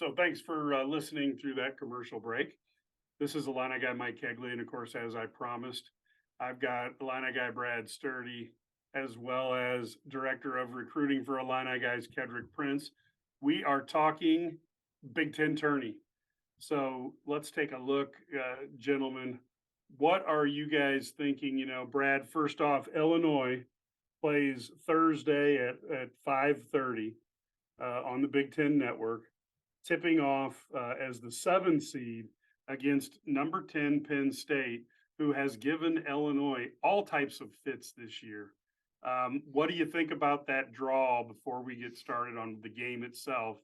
So thanks for listening through that commercial break. This is Illini guy Mike Cagley, and of course, as I promised, I've got Illini guy Brad Sturdy, as well as Director of Recruiting for Illini Guys Kedric Prince. We are talking Big Ten Tourney. So let's take a look, gentlemen. What are you guys thinking? Brad, first off, Illinois plays Thursday at 5:30 on the Big Ten Network, tipping off as the 7 seed against number 10 Penn State, who has given Illinois all types of fits this year. What do you think about that draw before we get started on the game itself?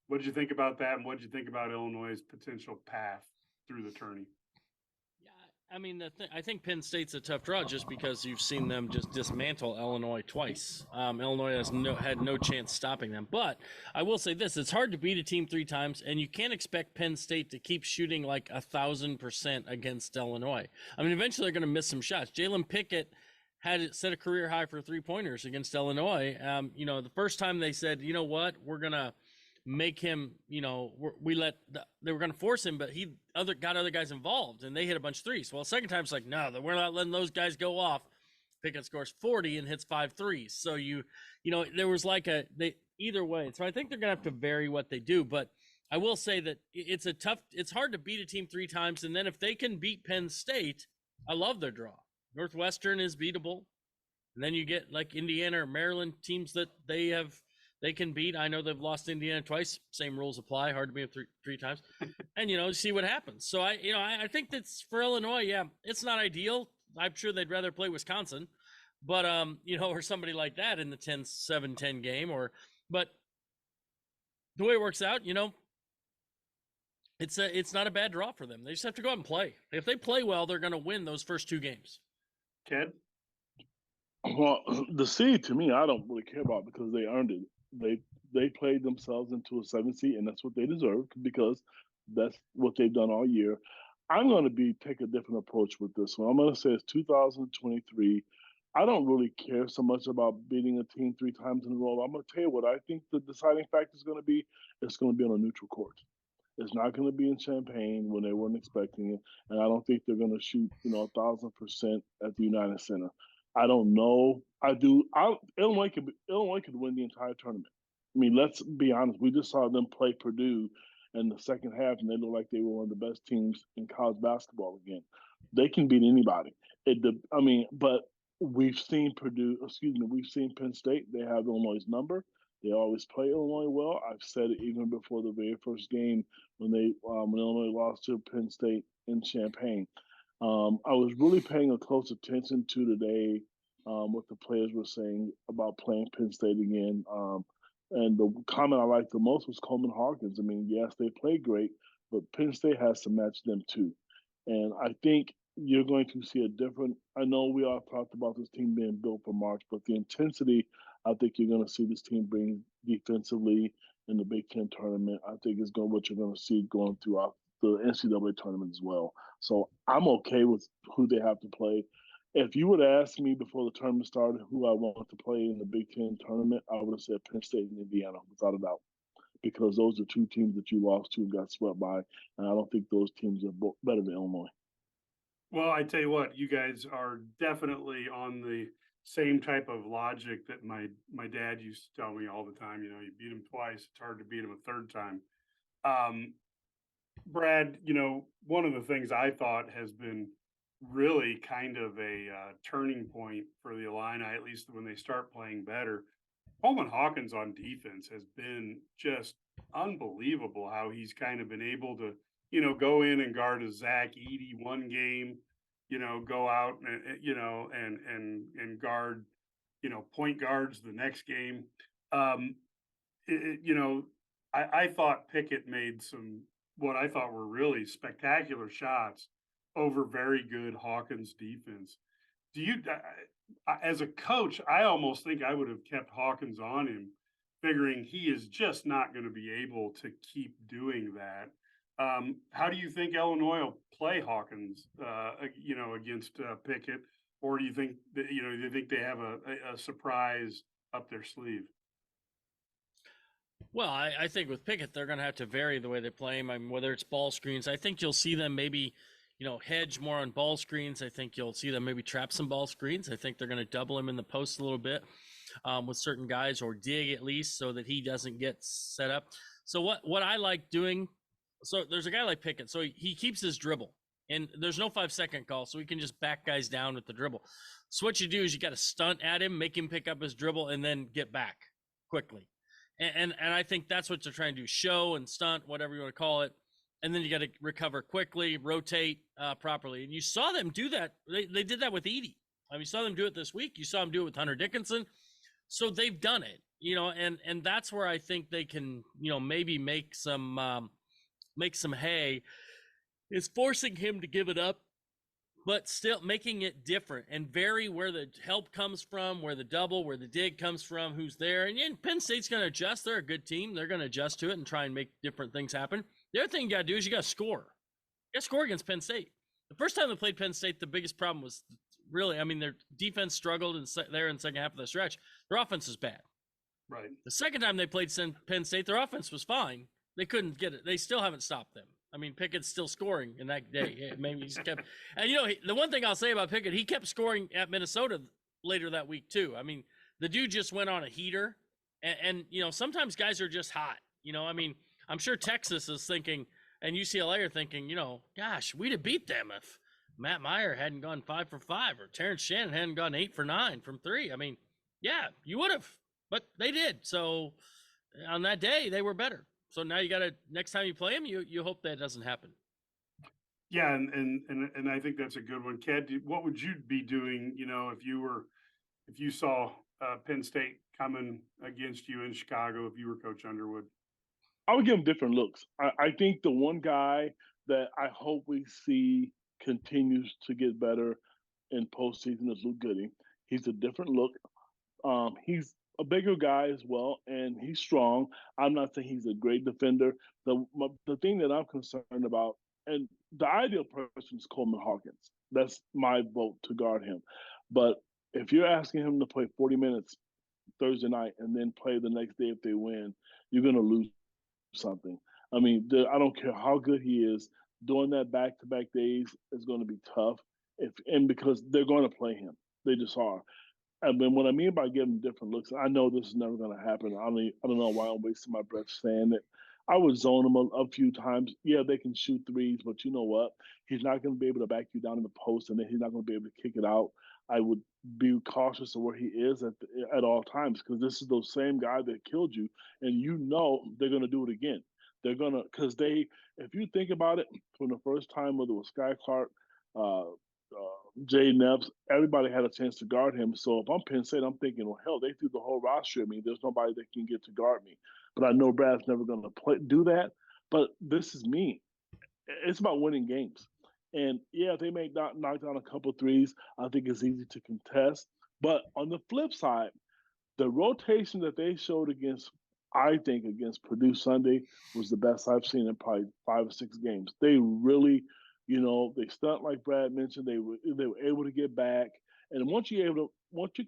What did you think about that, and what did you think about Illinois' potential path through the tourney? I mean, I think Penn State's a tough draw just because you've seen them just dismantle Illinois twice. Illinois has had no chance stopping them. But I will say this, it's hard to beat a team 3 times, and you can't expect Penn State to keep shooting like 1,000% against Illinois. I mean, eventually they're going to miss some shots. Jalen Pickett had set a career high for 3-pointers against Illinois. The first time they said, you know what, we're going to make him, they were going to force him, but he got other guys involved, and they hit a bunch of threes. Well, second time it's like, no, we're not letting those guys go off. Pickett scores 40 and hits 5 threes. So there was either way. So I think they're going to have to vary what they do, but I will say that it's hard to beat a team 3 times. And then if they can beat Penn State, I love their draw. Northwestern is beatable. And then you get like Indiana or Maryland teams that they can beat. I know they've lost Indiana twice. Same rules apply. Hard to beat them three times. And, see what happens. So, I think that's for Illinois, yeah, it's not ideal. I'm sure they'd rather play Wisconsin, but, or somebody like that in the 7-10 game. But the way it works out, it's not a bad draw for them. They just have to go out and play. If they play well, they're going to win those first 2 games. Ted? Well, the seed to me, I don't really care about because they earned it. They played themselves into a 7 seed, and that's what they deserve because that's what they've done all year. I'm going to take a different approach with this one. I'm going to say it's 2023. I don't really care so much about beating a team 3 times in a row. I'm going to tell you what I think the deciding factor is going to be. It's going to be on a neutral court. It's not going to be in Champaign when they weren't expecting it, and I don't think they're going to shoot 1,000% at the United Center. I don't know. Illinois could win the entire tournament. I mean, let's be honest. We just saw them play Purdue in the second half, and they looked like they were one of the best teams in college basketball again. They can beat anybody. But we've seen we've seen Penn State. They have Illinois' number. They always play Illinois well. I've said it even before the very first game when Illinois lost to Penn State in Champaign. I was really paying a close attention to today what the players were saying about playing Penn State again. And the comment I liked the most was Coleman Hawkins. I mean, yes, they played great, but Penn State has to match them too. And I think you're going to see a different – I know we all talked about this team being built for March, but the intensity I think you're going to see this team bring defensively in the Big Ten tournament, I think is what you're going to see going throughout the NCAA tournament as well. So I'm okay with who they have to play. If you would ask me before the tournament started who I want to play in the Big Ten tournament, I would have said Penn State and Indiana, without a doubt, because those are 2 teams that you lost to and got swept by, and I don't think those teams are better than Illinois. Well, I tell you what, you guys are definitely on the same type of logic that my dad used to tell me all the time. You beat him twice, it's hard to beat him a third time. Brad, one of the things I thought has been really kind of a turning point for the Illini, at least when they start playing better. Coleman Hawkins on defense has been just unbelievable how he's kind of been able to, go in and guard a Zach Edey one game, go out and guard, point guards the next game. I thought Pickett made some what I thought were really spectacular shots over very good Hawkins defense. Do you, as a coach, I almost think I would have kept Hawkins on him, figuring he is just not going to be able to keep doing that. How do you think Illinois will play Hawkins, against Pickett, or do you think that, do you think they have a surprise up their sleeve? Well, I think with Pickett, they're going to have to vary the way they play him. I mean, whether it's ball screens, I think you'll see them maybe, hedge more on ball screens. I think you'll see them maybe trap some ball screens. I think they're going to double him in the post a little bit with certain guys, or dig at least, so that he doesn't get set up. So what I like doing, so there's a guy like Pickett, so he keeps his dribble, and there's no 5-second call, so he can just back guys down with the dribble. So what you do is you got to stunt at him, make him pick up his dribble, and then get back quickly. And I think that's what they're trying to do, show and stunt, whatever you want to call it. And then you got to recover quickly, rotate properly. And you saw them do that. They did that with Edie. I mean, you saw them do it this week. You saw them do it with Hunter Dickinson. So they've done it, and that's where I think they can, maybe make some hay, is forcing him to give it up, but still making it different and vary where the help comes from, where the double, where the dig comes from, who's there. And Penn State's going to adjust. They're a good team. They're going to adjust to it and try and make different things happen. The other thing you got to do is you got to score. You got to score against Penn State. The first time they played Penn State, the biggest problem was really, their defense struggled there in the second half of the stretch. Their offense was bad. Right. The second time they played Penn State, their offense was fine. They couldn't get it. They still haven't stopped them. Pickett's still scoring in that day. Maybe he's kept. And the one thing I'll say about Pickett, he kept scoring at Minnesota later that week too. The dude just went on a heater, and sometimes guys are just hot. I'm sure Texas is thinking, and UCLA are thinking, gosh, we'd have beat them if Matt Meyer hadn't gone 5 for 5, or Terrence Shannon hadn't gone 8 for 9 from 3. Yeah, you would have, but they did. So on that day, they were better. So now you got to, next time you play him, you hope that doesn't happen. Yeah, and I think that's a good one. Ked, what would you be doing, if you saw Penn State coming against you in Chicago, if you were Coach Underwood? I would give him different looks. I think the one guy that I hope we see continues to get better in postseason is Luke Gooding. He's a different look. He's a bigger guy as well, and he's strong. I'm not saying he's a great defender. The thing that I'm concerned about, and the ideal person is Coleman Hawkins. That's my vote to guard him. But if you're asking him to play 40 minutes Thursday night and then play the next day if they win, you're going to lose something. I don't care how good he is, doing that back-to-back days is going to be tough. Because they're going to play him. They just are. What I mean by giving different looks, I know this is never going to happen. I don't know why I'm wasting my breath saying it. I would zone him a few times. Yeah, they can shoot threes, but you know what? He's not going to be able to back you down in the post, and then he's not going to be able to kick it out. I would be cautious of where he is at all times, because this is those same guy that killed you, and they're going to do it again. They're going to, because if you think about it, from the first time, whether it was Sky Clark, Jay Neps, everybody had a chance to guard him. So if I'm Penn State, I'm thinking, well, hell, they threw the whole roster at me. There's nobody that can get to guard me. But I know Brad's never going to do that. But this is me. It's about winning games. And yeah, they may not knock down a couple threes. I think it's easy to contest. But on the flip side, the rotation that they showed against Purdue Sunday was the best I've seen in probably 5 or 6 games. They really, they stunt like Brad mentioned. They were able to get back, and once you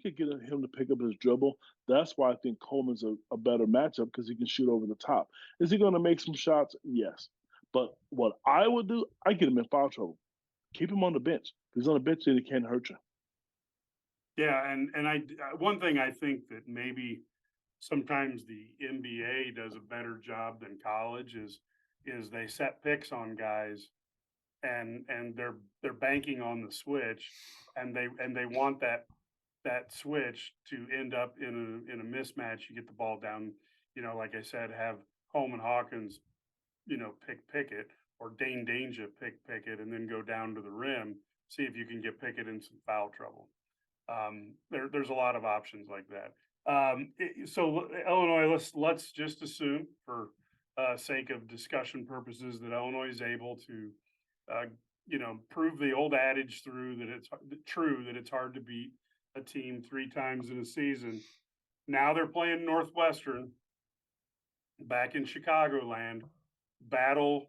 could get him to pick up his dribble, that's why I think Coleman's a better matchup, because he can shoot over the top. Is he going to make some shots? Yes, but what I would do, I get him in foul trouble. Keep him on the bench. If he's on the bench, then he can't hurt you. Yeah, and one thing I think that maybe sometimes the NBA does a better job than college is they set picks on guys, and they're banking on the switch, and they want that switch to end up in a mismatch. You get the ball down, like I said, have Coleman Hawkins, pick Pickett, or Dane Danger pick Pickett, and then go down to the rim, see if you can get Pickett in some foul trouble. There's a lot of options like that. So Illinois, let's just assume, for sake of discussion purposes, that Illinois is able to, prove the old adage that it's hard to beat a team 3 times in a season. Now they're playing Northwestern back in Chicagoland. Battle,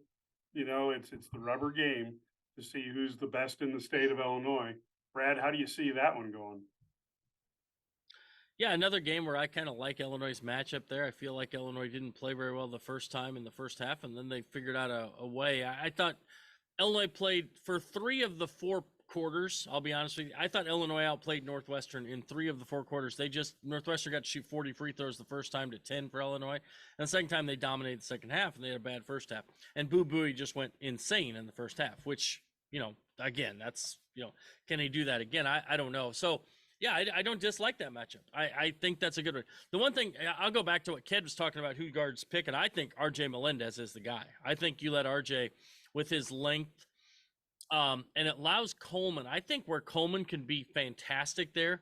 it's the rubber game to see who's the best in the state of Illinois. Brad, how do you see that one going? Yeah, another game where I kind of like Illinois' matchup there. I feel like Illinois didn't play very well the first time in the first half, and then they figured out a way. I thought Illinois played for 3 of the 4 quarters. I'll be honest with you. I thought Illinois outplayed Northwestern in 3 of the 4 quarters. Northwestern got to shoot 40 free throws the first time to 10 for Illinois. And the second time they dominated the second half and they had a bad first half. And Boo Buie just went insane in the first half, which, again, that's, can he do that again? I don't know. So, yeah, I don't dislike that matchup. I think that's a good one. The one thing, I'll go back to what Ked was talking about, who guards pick, and I think RJ Melendez is the guy. I think you let RJ with his length, and it allows Coleman. I think where Coleman can be fantastic there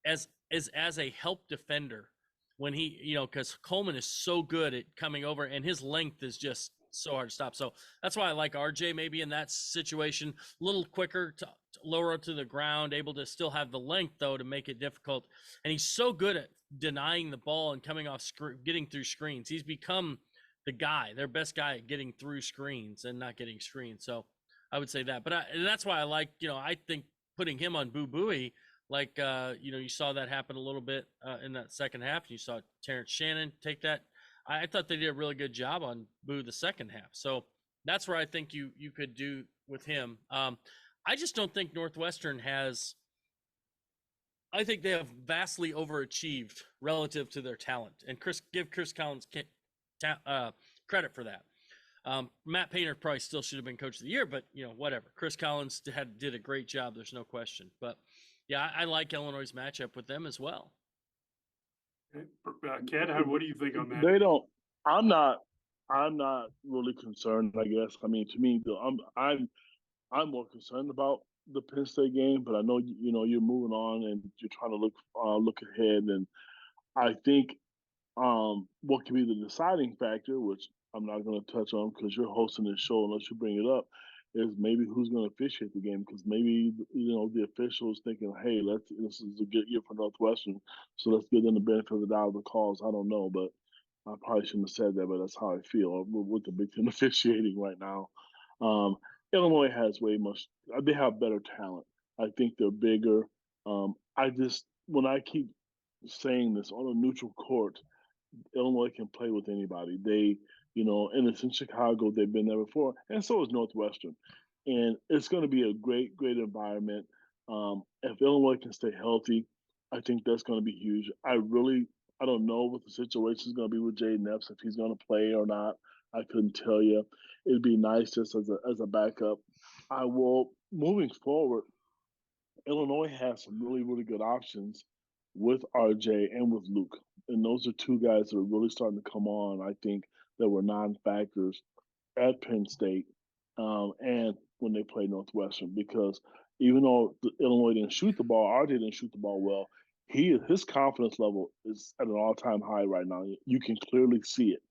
as a help defender when he, because Coleman is so good at coming over, and his length is just so hard to stop. So that's why I like RJ maybe in that situation, a little quicker to lower to the ground, able to still have the length though to make it difficult. And he's so good at denying the ball and coming off getting through screens. He's become the guy, their best guy at getting through screens and not getting screens. So I would say that, but and that's why I like, I think putting him on Boo Buie, like, you saw that happen a little bit in that second half. You saw Terrence Shannon take that. I thought they did a really good job on Boo the second half. So that's where I think you could do with him. I just don't think Northwestern has. I think they have vastly overachieved relative to their talent, and give Chris Collins credit for that. Matt Painter probably still should have been coach of the year, but whatever. Chris Collins did a great job. There's no question. But yeah, I like Illinois' matchup with them as well. Ken, what do you think on that? They don't. I'm not really concerned. I guess. I mean, to me, I'm more concerned about the Penn State game, but I know you're moving on and you're trying to look ahead. And I think what can be the deciding factor, which I'm not going to touch on because you're hosting this show unless you bring it up, is maybe who's going to officiate the game, because maybe the officials thinking, hey, this is a good year for Northwestern, so let's give them the benefit of the doubt of the calls. I don't know, but I probably shouldn't have said that, but that's how I feel with the Big Ten officiating right now. Illinois has they have better talent. I think they're bigger. When I keep saying this, on a neutral court, Illinois can play with anybody. And it's in Chicago. They've been there before, and so is Northwestern. And it's going to be a great, great environment. If Illinois can stay healthy, I think that's going to be huge. I don't know what the situation is going to be with Jaden Epps, if he's going to play or not. I couldn't tell you. It'd be nice just as a backup. Moving forward, Illinois has some really, really good options with RJ and with Luke. And those are 2 guys that are really starting to come on, I think, that were non-factors at Penn State and when they played Northwestern. Because even though Illinois didn't shoot the ball, RJ didn't shoot the ball well, his confidence level is at an all-time high right now. You can clearly see it.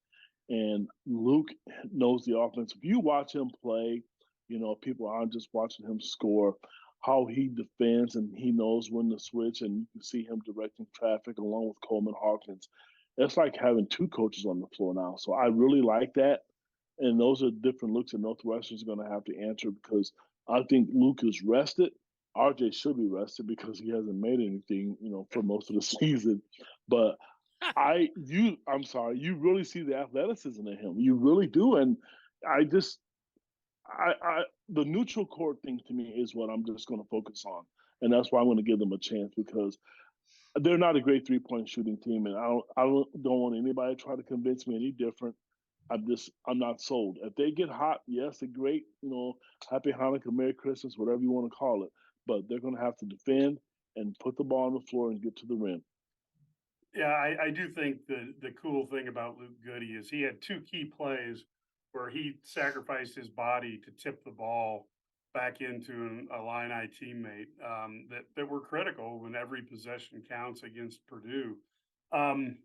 And Luke knows the offense. If you watch him play, people aren't just watching him score, how he defends, and he knows when to switch, and you can see him directing traffic along with Coleman Hawkins. It's like having 2 coaches on the floor now. So I really like that. And those are different looks that Northwestern's going to have to answer, because I think Luke is rested. RJ should be rested because he hasn't made anything, for most of the season. But I'm sorry, you really see the athleticism in him. You really do. And the neutral court thing to me is what I'm just going to focus on. And that's why I'm going to give them a chance, because they're not a great 3-point shooting team. And I don't want anybody to try to convince me any different. I'm not sold. If they get hot, yes, a great, happy Hanukkah, Merry Christmas, whatever you want to call it. But they're going to have to defend and put the ball on the floor and get to the rim. Yeah, I do think the cool thing about Luke Goody is he had 2 key plays where he sacrificed his body to tip the ball back into an Illini teammate that were critical when every possession counts against Purdue. And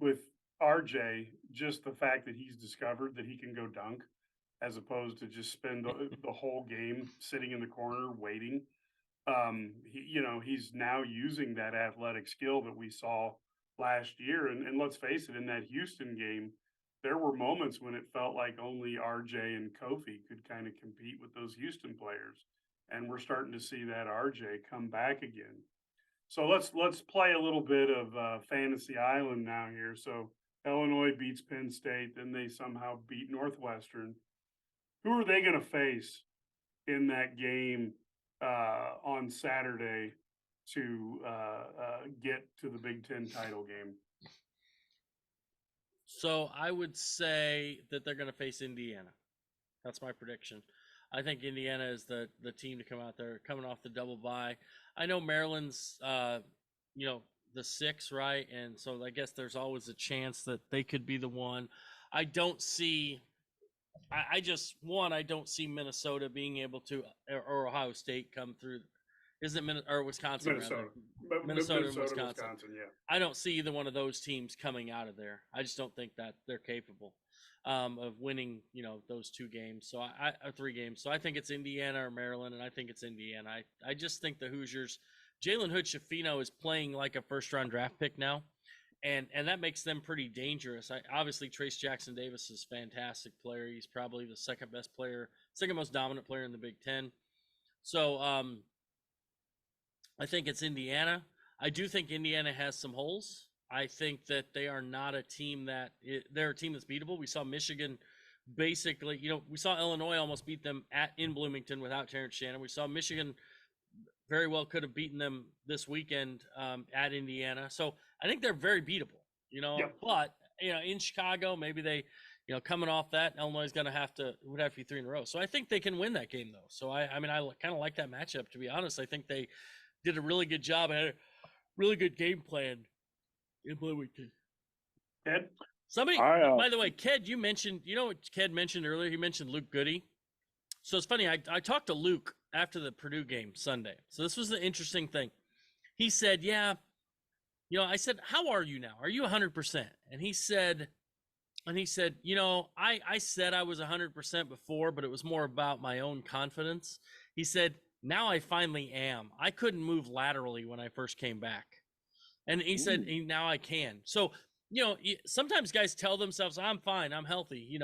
with RJ, just the fact that he's discovered that he can go dunk as opposed to just spend the whole game sitting in the corner waiting. He's now using that athletic skill that we saw last year. And let's face it, in that Houston game, there were moments when it felt like only RJ and Kofi could kind of compete with those Houston players. And we're starting to see that RJ come back again. So let's play a little bit of Fantasy Island now here. So Illinois beats Penn State, then they somehow beat Northwestern. Who are they going to face in that game on Saturday to get to the Big Ten title game? So I would say that they're going to face Indiana. That's my prediction. I think Indiana is the team to come out there, coming off the double bye. I know Maryland's, the 6, right? And so I guess there's always a chance that they could be the one. I don't see. I don't see Minnesota being able to, or Ohio State come through. Or Wisconsin? Minnesota. Rather. Minnesota and Wisconsin. Yeah. I don't see either one of those teams coming out of there. I just don't think that they're capable of winning, those 2 games. So or 3 games. So I think it's Indiana or Maryland, and I think it's Indiana. I just think the Hoosiers, Jalen Hood-Schifino is playing like a first-round draft pick now, and that makes them pretty dangerous. Obviously, Trace Jackson Davis is a fantastic player. He's probably the second most dominant player in the Big Ten. So I think it's Indiana. I do think Indiana has some holes. I think that they are not a team they're a team that's beatable. We saw Michigan basically, we saw Illinois almost beat them in Bloomington without Terrence Shannon. We saw Michigan very well could have beaten them this weekend at Indiana. So I think they're very beatable, Yep. But, in Chicago, maybe they, coming off that, Illinois is going to would have to be 3 in a row. So I think they can win that game, though. So I kind of like that matchup, to be honest. I think they did a really good job, had a really good game plan in Bloomington. Ed? By the way, Ked, you mentioned, what Ked mentioned earlier? He mentioned Luke Goody. So it's funny, I talked to Luke after the Purdue game Sunday. So this was the interesting thing. He said, yeah, I said, how are you now? Are you 100%? And he said, I said I was 100% before, but it was more about my own confidence. He said, now I finally am. I couldn't move laterally when I first came back. And he said, now I can. So, sometimes guys tell themselves, I'm fine, I'm healthy,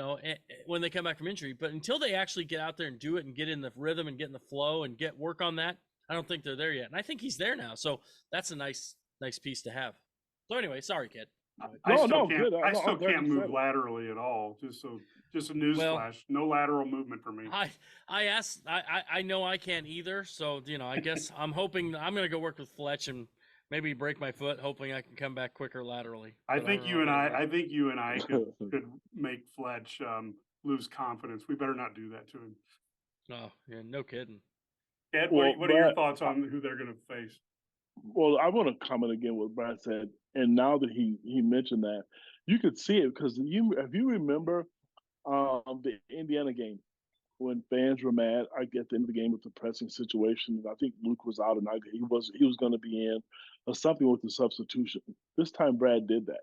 when they come back from injury. But until they actually get out there and do it and get in the rhythm and get in the flow and get work on that, I don't think they're there yet. And I think he's there now. So that's a nice piece to have. So anyway, sorry, kid. I still can't move laterally at all. Just a news flash. No lateral movement for me. I know I can't either. So, I guess I'm hoping I'm going to go work with Fletch and maybe break my foot, hoping I can come back quicker laterally. I think you and I could make Fletch lose confidence. We better not do that to him. Oh, yeah, no kidding. Ed, what are your thoughts on who they're going to face? Well, I want to comment again what Brad said, and now that he mentioned that, you could see it because if you remember the Indiana game when fans were mad, I get the end of the game with the pressing situation. I think Luke was out, and he was going to be in, or something with the substitution. This time, Brad did that.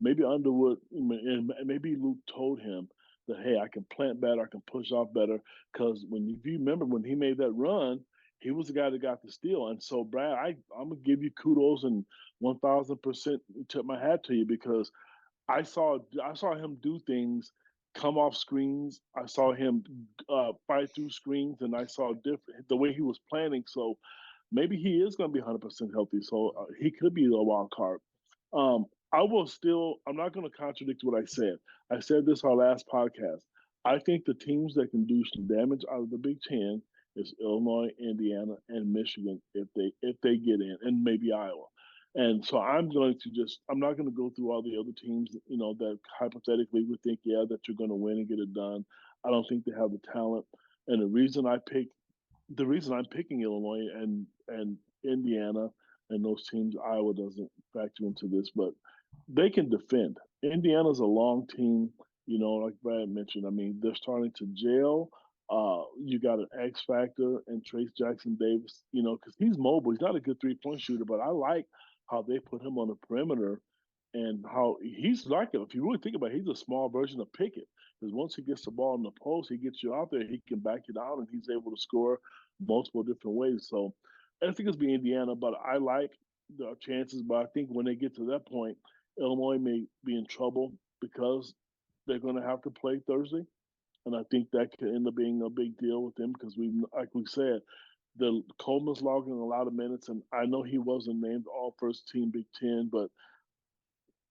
Maybe Underwood, and maybe Luke told him that, hey, I can plant better, I can push off better, because if you remember when he made that run, he was the guy that got the steal. And so, Brad, I'm gonna give you kudos and 1,000% tip my hat to you, because I saw him do things, come off screens. I saw him fight through screens, and I saw the way he was planning. So maybe he is going to be 100% healthy. So he could be a wild card. I'm not going to contradict what I said. I said this our last podcast. I think the teams that can do some damage out of the Big Ten is Illinois, Indiana, and Michigan if they get in, and maybe Iowa. And so I'm not going to go through all the other teams, that hypothetically would think, that you're going to win and get it done. I don't think they have the talent. And the reason I'm picking Illinois and Indiana and those teams, Iowa doesn't factor into this, but they can defend. Indiana's a long team, like Brad mentioned. I mean, they're starting to gel. You got an X factor and Trace Jackson Davis, because he's mobile. He's not a good 3-point shooter, but I like how they put him on the perimeter and how he's like it. If you really think about it, he's a small version of Pickett, because once he gets the ball in the post, he gets you out there, he can back it out, and he's able to score multiple different ways. So I think it's be Indiana, but I like the chances. But I think when they get to that point, Illinois may be in trouble because they're going to have to play Thursday. And I think that could end up being a big deal with them because like we said, the Coleman's logging a lot of minutes, and I know he wasn't named all first team Big Ten, but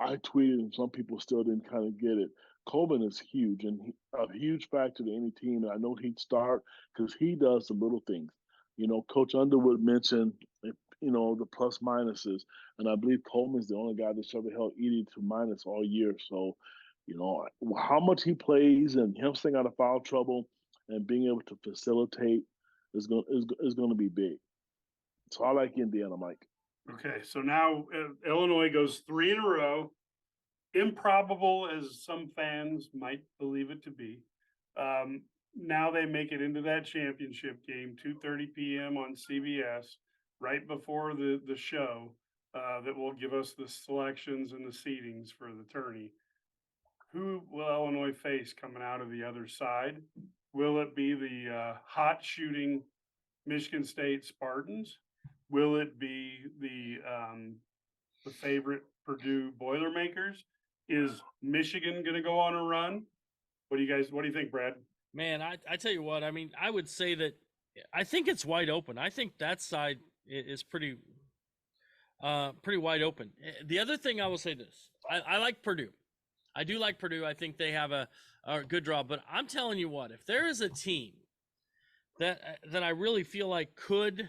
I tweeted and some people still didn't kind of get it. Coleman is huge and a huge factor to any team. And I know he'd start because he does the little things. Coach Underwood mentioned, the plus minuses, and I believe Coleman's the only guy that's ever held Edie to minus all year. So, how much he plays and him staying out of foul trouble and being able to facilitate is going to be big. So I like Indiana, Mike. Okay, so now Illinois goes 3 in a row. Improbable as some fans might believe it to be. Now they make it into that championship game, 2:30 p.m. on CBS, right before the show that will give us the selections and the seedings for the tourney. Who will Illinois face coming out of the other side? Will it be the hot shooting Michigan State Spartans? Will it be the favorite Purdue Boilermakers? Is Michigan going to go on a run? What do you think, Brad? Man, I tell you what, I mean, I would say that I think it's wide open. I think that side is pretty wide open. The other thing I will say this, I like Purdue. I do like Purdue. I think they have a good draw, but I'm telling you what, if there is a team that I really feel like could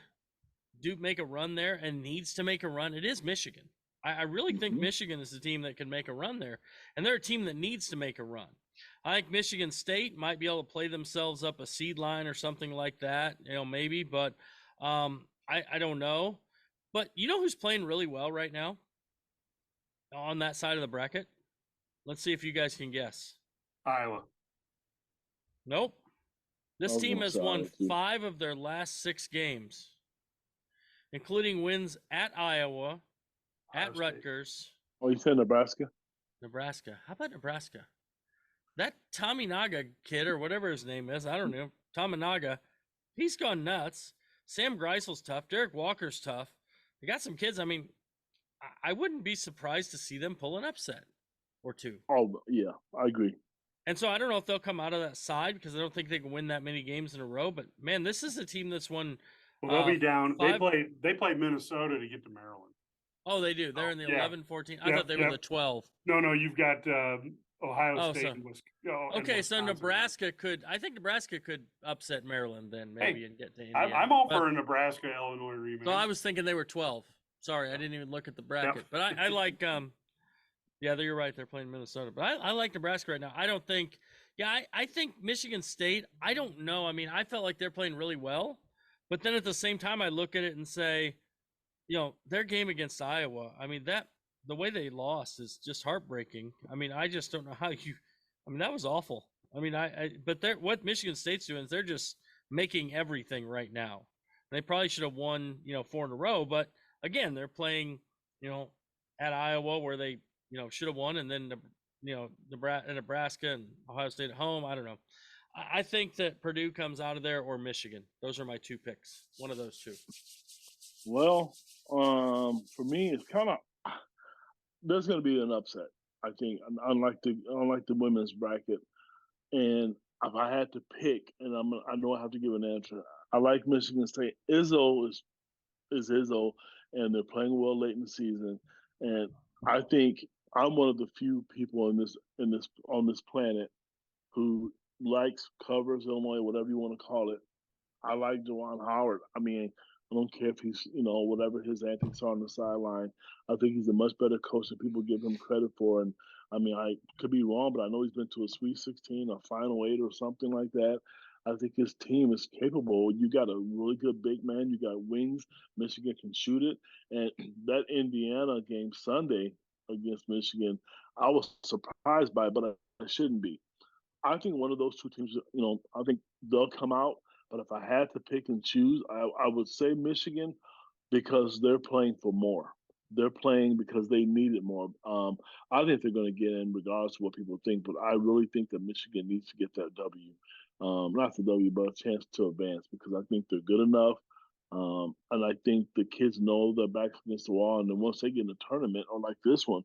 make a run there and needs to make a run, it is Michigan. I really think Michigan is the team that can make a run there, and they're a team that needs to make a run. I think Michigan State might be able to play themselves up a seed line or something like that, maybe, but I don't know. But you know who's playing really well right now on that side of the bracket? Let's see if you guys can guess. Iowa. Nope. This team has won 5 of their last 6 games, including wins at Iowa, at Rutgers. Oh, you said Nebraska? Nebraska. How about Nebraska? That Tominaga kid, or whatever his name is, I don't know, Tominaga, he's gone nuts. Sam Greisel's tough. Derek Walker's tough. They got some kids. I mean, I wouldn't be surprised to see them pull an upset or 2. Oh, yeah, I agree. And so I don't know if they'll come out of that side because I don't think they can win that many games in a row. But, man, this is a team that's won. Well, they'll be down. 5. They play Minnesota to get to Maryland. Oh, they do. They're in the 11-14. I thought they were the 12. No, you've got Ohio State. Okay, so Nebraska could upset Maryland then maybe and get to Indiana. I'm all for a Nebraska-Illinois rematch. So I was thinking they were 12. Sorry, I didn't even look at the bracket. Yep. But I like you're right. They're playing Minnesota. But I like Nebraska right now. I don't think I think Michigan State, I don't know. I mean, I felt like they're playing really well. But then at the same time, I look at it and say, their game against Iowa, I mean, the way they lost is just heartbreaking. I mean, I just don't know how that was awful. I mean, but what Michigan State's doing is they're just making everything right now. They probably should have won, 4 in a row, but again, they're playing, at Iowa where they, should have won, and then, Nebraska and Ohio State at home. I don't know. I think that Purdue comes out of there or Michigan. Those are my 2 picks. One of those 2. Well, for me, it's kind of there's going to be an upset. I think, unlike the women's bracket, and if I had to pick, and I know I have to give an answer. I like Michigan State. Izzo is Izzo, and they're playing well late in the season. And I think I'm one of the few people on this planet who covers Illinois, whatever you want to call it. I like Juwan Howard. I mean, I don't care if he's, whatever his antics are on the sideline. I think he's a much better coach than people give him credit for. And I mean, I could be wrong, but I know he's been to a Sweet 16, a Final 8 or something like that. I think his team is capable. You got a really good big man. You got wings. Michigan can shoot it. And that Indiana game Sunday against Michigan, I was surprised by it, but I shouldn't be. I think one of those 2 teams, I think they'll come out. But if I had to pick and choose, I would say Michigan because they're playing for more. They're playing because they need it more. I think they're going to get in regardless of what people think, but I really think that Michigan needs to get that W. Not the W, but a chance to advance because I think they're good enough. And I think the kids know their backs against the wall. And then once they get in a tournament, or like this one,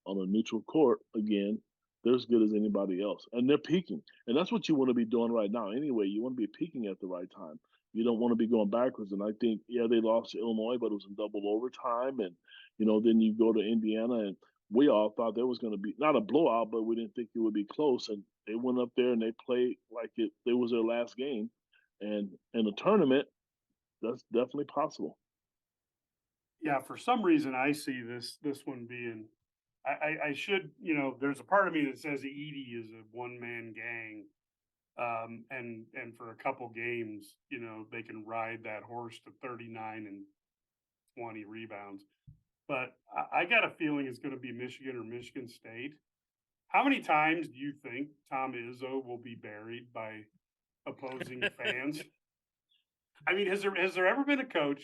on a neutral court, again, they're as good as anybody else. And they're peaking. And that's what you want to be doing right now. Anyway, you want to be peaking at the right time. You don't want to be going backwards. And I think, yeah, they lost to Illinois, but it was in double overtime. And, you know, then you go to Indiana, and we all thought there was going to be not a blowout, but we didn't think it would be close. And they went up there and they played like it was their last game. And in a tournament, that's definitely possible. Yeah, for some reason I see this one being. I should, you know, there's a part of me that says Edie is a one man gang, and for a couple games, you know, they can ride that horse to 39 and 20 rebounds. But I got a feeling it's going to be Michigan or Michigan State. How many times do you think Tom Izzo will be buried by opposing fans? I mean, has there ever been a coach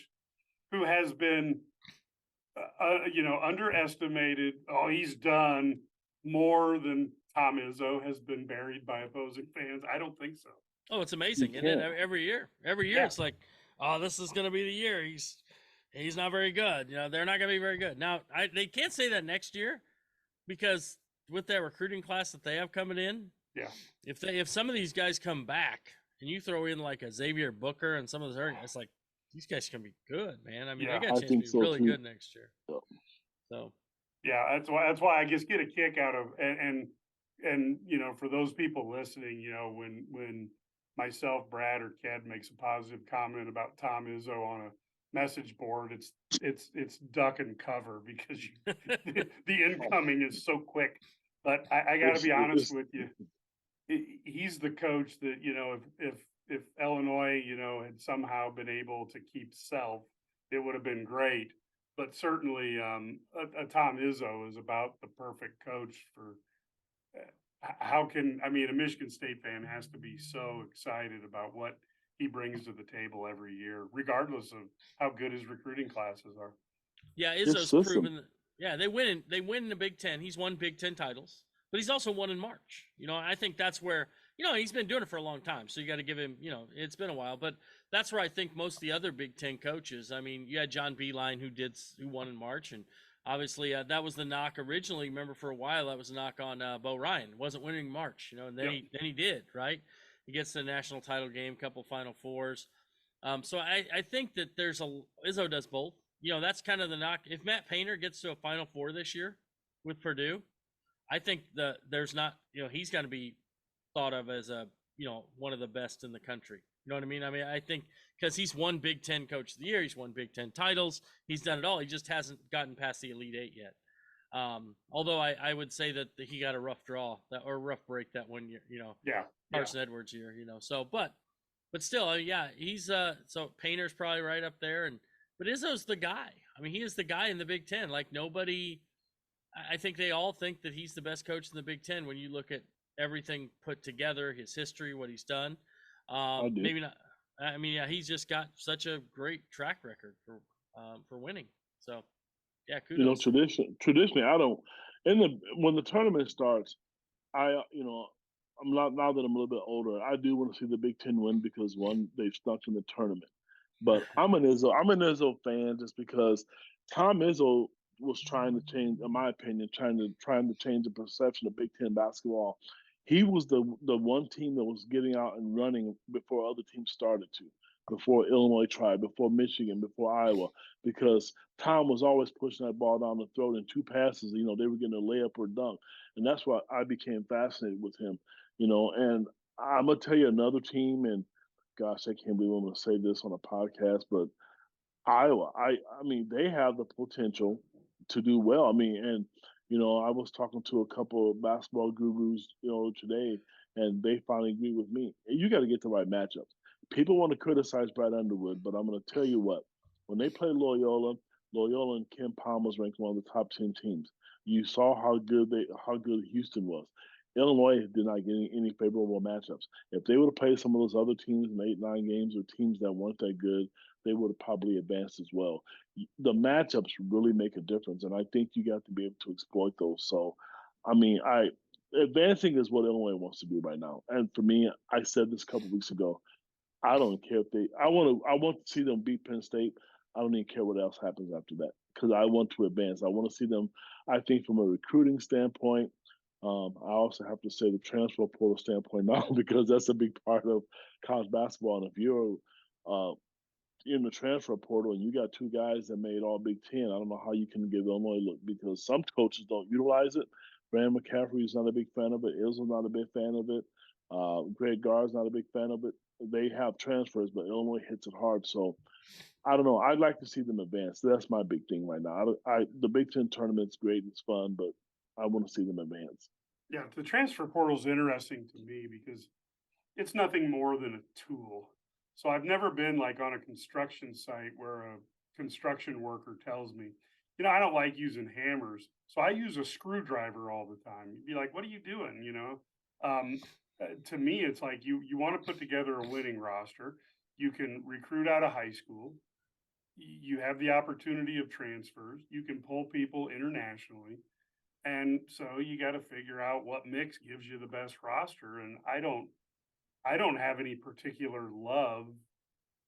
who has been, you know, underestimated? Oh, he's done more than Tom Izzo has been buried by opposing fans. I don't think so. Oh, it's amazing. And then every year, Yeah. it's like, oh, this is going to be the year. He's not very good. You know, they're not going to be very good. Now, they can't say that next year because with that recruiting class that they have coming in, Yeah. if some of these guys come back and you throw in like a Xavier Booker and some of those other guys, like these guys can be good, man. I mean, Yeah, they got a chance to think be so, really too. good next year. Yep. So Yeah, that's why I just get a kick out of, and you know, for those people listening, you know, when myself, Brad, or Ked makes a positive comment about Tom Izzo on a message board, it's duck and cover because the incoming is so quick. But I got to be honest with you, he's the coach that, you know, if Illinois, you know, had somehow been able to keep Self, it would have been great. But certainly, a Tom Izzo is about the perfect coach for. How can, I mean, a Michigan State fan has to be so excited about what he brings to the table every year, regardless of how good his recruiting classes are. yeah, His Izzo's system. proven that. Yeah, they win in the Big Ten. He's won Big Ten titles, but he's also won in March. You know, I think that's where, you know, he's been doing it for a long time. So you got to give him, you know, it's been a while, but that's where I think most of the other Big Ten coaches. I mean, you had John Beeline who won in March, and obviously that was the knock originally. Remember, for a while that was a knock on Bo Ryan. Wasn't winning March, you know, and then Yep. he did, right. He gets the national title game, couple Final Fours. So I think that Izzo does both. You know, that's kind of the knock. If Matt Painter gets to a Final Four this year with Purdue, I think there's not, you know, he's going to be thought of as a, you know, one of the best in the country. You know what I mean? I mean, I think because he's won Big Ten Coach of the Year, he's won Big Ten titles, he's done it all. He just hasn't gotten past the Elite Eight yet. Although I would say that he got a rough draw or rough break that 1 year, you know, Yeah. Carson Edwards year, you know. So, but still, yeah, he's so Painter's probably right up there, but Izzo's the guy. I mean, he is the guy in the Big Ten. Like nobody, I think they all think that he's the best coach in the Big Ten when you look at everything put together, his history, what he's done. Maybe not. I mean, yeah, he's just got such a great track record for winning. So, yeah, kudos. You know, traditionally, I don't. When the tournament starts, you know, I'm not, now that I'm a little bit older, I do want to see the Big Ten win because one, they've stuck in the tournament. But I'm an Izzo fan just because Tom Izzo was trying to change, in my opinion, trying to change the perception of Big Ten basketball. He was the one team that was getting out and running before other teams started to, before Illinois tried, before Michigan, before Iowa, because Tom was always pushing that ball down the throat in two passes. You know, they were getting a layup or dunk, and that's why I became fascinated with him. You know, and I'm gonna tell you another team, and gosh, I can't believe I'm gonna say this on a podcast, but Iowa, I mean, they have the potential to do well. I mean, and you know, I was talking to a couple of basketball gurus, you know, today, and they finally agree with me. You got to get the right matchups. People want to criticize Brad Underwood, but I'm going to tell you what: when they play Loyola and Ken Palmer's ranked one of the top 10 teams. You saw how good Houston was. Illinois did not get any favorable matchups. If they would have played some of those other teams in 8, 9 games or teams that weren't that good, they would have probably advanced as well. The matchups really make a difference, and I think you got to be able to exploit those. So, I mean, advancing is what Illinois wants to do right now. And for me, I said this a couple weeks ago. I don't care if they. I want to see them beat Penn State. I don't even care what else happens after that because I want to advance. I want to see them. I think from a recruiting standpoint. I also have to say the transfer portal standpoint now because that's a big part of college basketball. And if you're uh, in the transfer portal, and you got two guys that made All Big Ten. I don't know how you can give Illinois a look because some coaches don't utilize it. Brandon McCaffrey is not a big fan of it. Izzo's not a big fan of it. Greg Gard's not a big fan of it. They have transfers, but Illinois hits it hard. So I don't know. I'd like to see them advance. That's my big thing right now. The Big Ten tournament's great. It's fun, but I want to see them advance. Yeah, the transfer portal is interesting to me because it's nothing more than a tool. So I've never been like on a construction site where a construction worker tells me, I don't like using hammers. So I use a screwdriver all the time. You'd be like, what are you doing? To me, it's like you want to put together a winning roster. You can recruit out of high school. You have the opportunity of transfers. You can pull people internationally. And so you got to figure out what mix gives you the best roster. And I don't have any particular love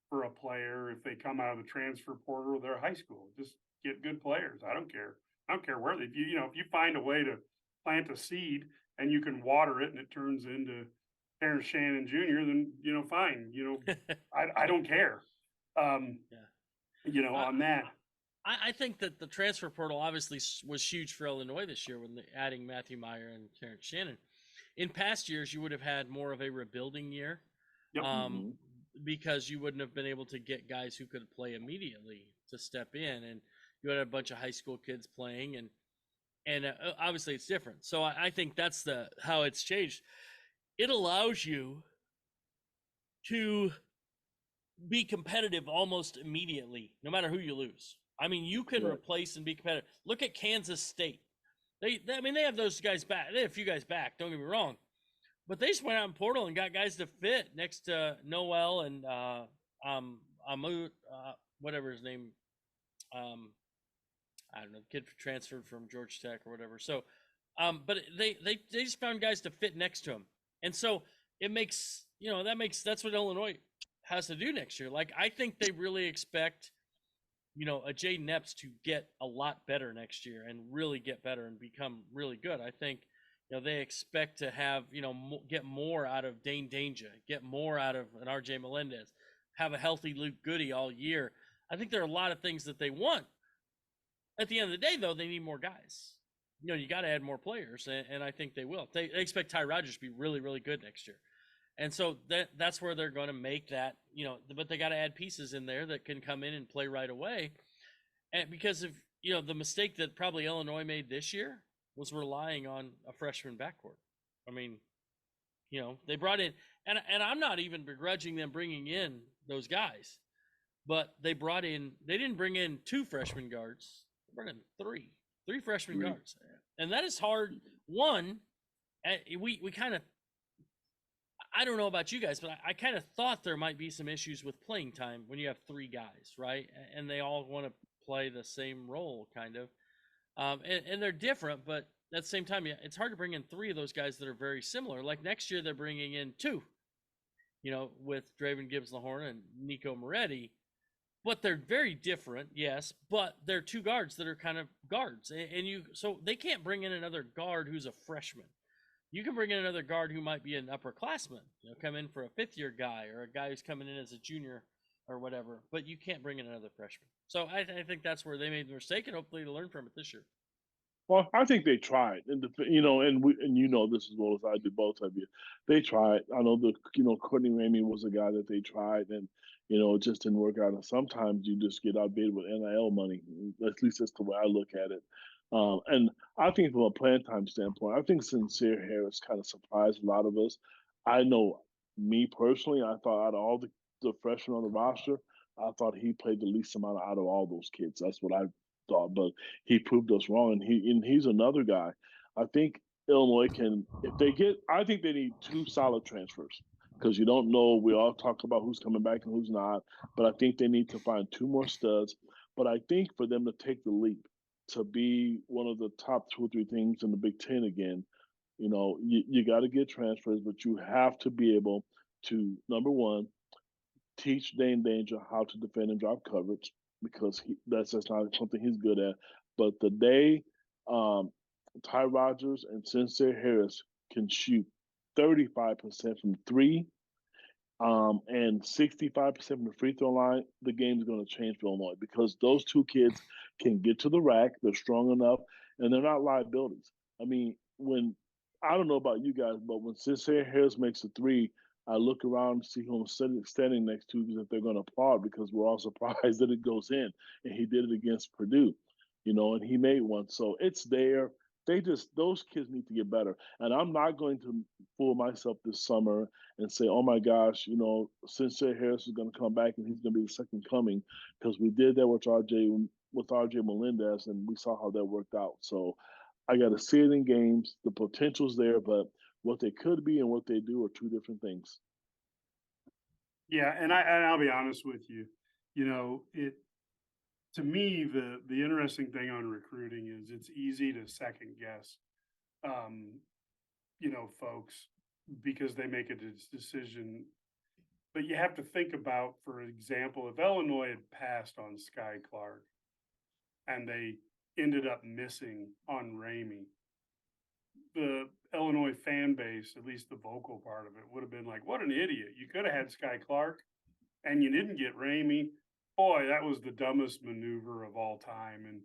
for a player if they come out of the transfer portal or their high school. Just get good players. I don't care. I don't care where if you find a way to plant a seed and you can water it and it turns into Terrence Shannon Jr., then fine. I don't care. Yeah. On that. I think that the transfer portal obviously was huge for Illinois this year when adding Matthew Meyer and Terrence Shannon. In past years, you would have had more of a rebuilding year, Yep. because you wouldn't have been able to get guys who could play immediately to step in, and you had a bunch of high school kids playing, and obviously it's different. So I think that's how it's changed. It allows you to be competitive almost immediately, no matter who you lose. I mean, you can replace and be competitive. Look at Kansas State. They have those guys back. They have a few guys back. Don't get me wrong, but they just went out in portal and got guys to fit next to Noel and Amu, whatever his name. I don't know. The kid transferred from Georgia Tech or whatever. So, but they just found guys to fit next to him, and so it makes that's what Illinois has to do next year. Like, I think they really expect a Jaden Epps to get a lot better next year and really get better and become really good. I think, they expect to have, get more out of Dane Danger, get more out of an RJ Melendez, have a healthy Luke Goody all year. I think there are a lot of things that they want. At the end of the day, though, they need more guys. You got to add more players, and I think they will. They expect Ty Rodgers to be really, really good next year. And so that's where they're going to make that, but they got to add pieces in there that can come in and play right away. And because of, the mistake that probably Illinois made this year was relying on a freshman backcourt. I mean, they brought in, and I'm not even begrudging them bringing in those guys, but they didn't bring in two freshman guards. They brought in three freshman guards. And that is hard. One, we kind of, I don't know about you guys, but I kind of thought there might be some issues with playing time when you have three guys, right? And they all want to play the same role, kind of. And they're different, but at the same time, it's hard to bring in three of those guys that are very similar. Like next year, they're bringing in two, with Draven Gibbs-Lahorn and Nico Moretti. But they're very different, yes, but they're two guards that are kind of guards. So they can't bring in another guard who's a freshman. You can bring in another guard who might be an upperclassman, come in for a fifth-year guy or a guy who's coming in as a junior or whatever, but you can't bring in another freshman. So I think that's where they made the mistake, and hopefully to learn from it this year. Well, I think they tried, and this as well as I do, both of you. They tried. I know Courtney Ramey was a guy that they tried, and it just didn't work out. And sometimes you just get outbid with NIL money. At least that's the way I look at it. And I think from a playing time standpoint, I think Sincere Harris kind of surprised a lot of us. I know me personally, I thought out of all the freshmen on the roster, I thought he played the least amount out of all those kids. That's what I thought, but he proved us wrong. And he's another guy. I think Illinois I think they need two solid transfers because you don't know. We all talk about who's coming back and who's not, but I think they need to find two more studs. But I think for them to take the leap to be one of the top 2 or 3 things in the Big Ten again, you got to get transfers, but you have to be able to, number one, teach Dane Danger how to defend and drop coverage because that's just not something he's good at. But the day Ty Rodgers and Sincere Harris can shoot 35% from 3, and 65% from the free throw line, the game's going to change for Illinois because those two kids can get to the rack. They're strong enough, and they're not liabilities. I mean, when I don't know about you guys, but when Sincere Harris makes a three, I look around and see who I'm standing next to because they're going to applaud because we're all surprised that it goes in. And he did it against Purdue, and he made one. So it's there. Those kids need to get better. And I'm not going to fool myself this summer and say, oh my gosh, Sincere Harris is going to come back and he's going to be the second coming because we did that with RJ Melendez and we saw how that worked out. So I got to see it in games. The potential's there, but what they could be and what they do are two different things. Yeah, and I'll be honest with you. To me, the interesting thing on recruiting is it's easy to second guess, folks because they make a decision. But you have to think about, for example, if Illinois had passed on Sky Clark and they ended up missing on Ramey, the Illinois fan base, at least the vocal part of it, would have been like, what an idiot. You could have had Sky Clark and you didn't get Ramey. Boy, that was the dumbest maneuver of all time.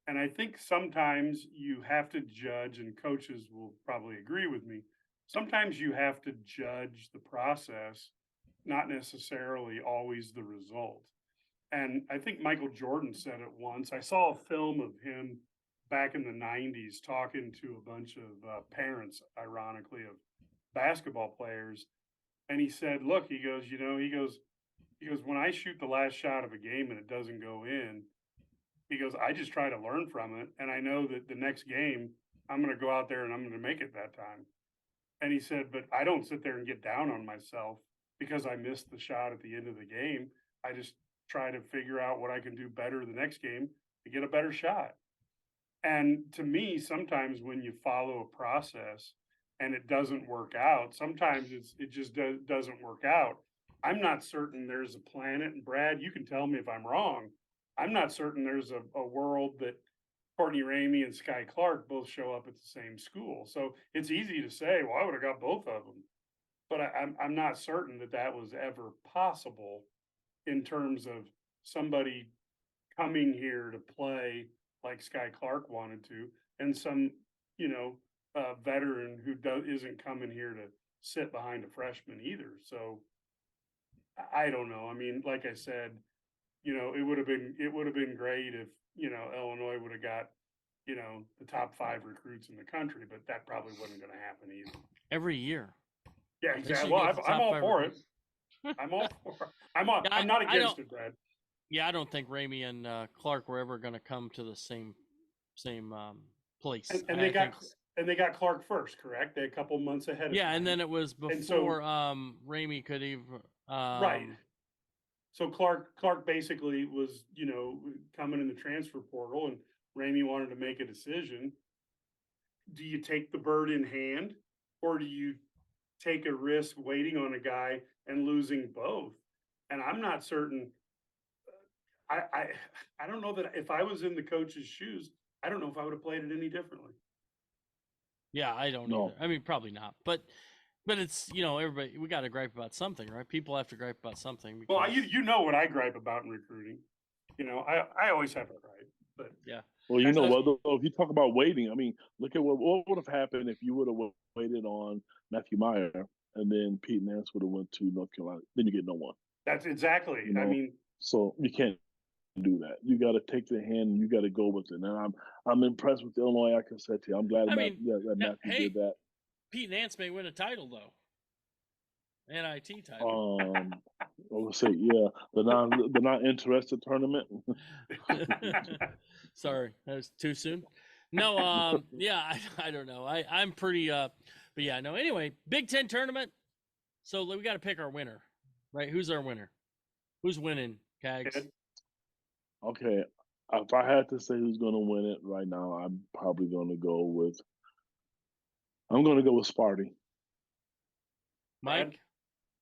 And I think sometimes you have to judge, and coaches will probably agree with me. Sometimes you have to judge the process, not necessarily always the result. And I think Michael Jordan said it once. I saw a film of him back in the 90s talking to a bunch of parents, ironically, of basketball players. And he said, look, he goes, when I shoot the last shot of a game and it doesn't go in, he goes, I just try to learn from it. And I know that the next game, I'm going to go out there and I'm going to make it that time. And he said, but I don't sit there and get down on myself because I missed the shot at the end of the game. I just try to figure out what I can do better the next game to get a better shot. And to me, sometimes when you follow a process and it doesn't work out, sometimes it just doesn't work out. I'm not certain there's a planet, and Brad, you can tell me if I'm wrong. I'm not certain there's a world that Courtney Ramey and Sky Clark both show up at the same school. So it's easy to say, well, I would have got both of them. But I'm not certain that was ever possible in terms of somebody coming here to play like Sky Clark wanted to, and some, veteran who isn't coming here to sit behind a freshman either. So I don't know. I mean, like I said, it would have been great if, Illinois would have got, the top 5 recruits in the country, but that probably wasn't going to happen either. Every year. Yeah, exactly. Well, I'm all for it. I'm all for it. I'm not against it, Brad. Yeah, I don't think Ramey and Clark were ever going to come to the same place. And they got Clark first, correct? They a couple months ahead. Yeah, and then it was before Ramey could even. Right. So Clark basically was, coming in the transfer portal, and Ramey wanted to make a decision. Do you take the bird in hand, or do you take a risk waiting on a guy and losing both? And I'm not certain. I don't know that if I was in the coach's shoes, I don't know if I would have played it any differently. Yeah, I don't either. I mean, probably not. But it's, everybody, we got to gripe about something, right? People have to gripe about something. Because... Well, you know what I gripe about in recruiting. I always have a gripe, but yeah. Well, if you talk about waiting, I mean, look at what would have happened if you would have waited on Matthew Meyer and then Pete Nance would have went to North Carolina. Then you get no one. That's exactly. I mean, so you can't do that. You got to take the hand and you got to go with it. And I'm impressed with Illinois. Like I said to you, I'm glad that Matthew did that. Pete Nance may win a title though. NIT title. Let's see. Yeah, the not interested tournament. Sorry, that was too soon. No, yeah, I don't know. I'm pretty but yeah, no. Anyway, Big Ten tournament. So we got to pick our winner, right? Who's our winner? Who's winning, Cags? Okay, if I had to say who's going to win it right now, I'm probably going to go with. I'm going to go with Sparty. Mike?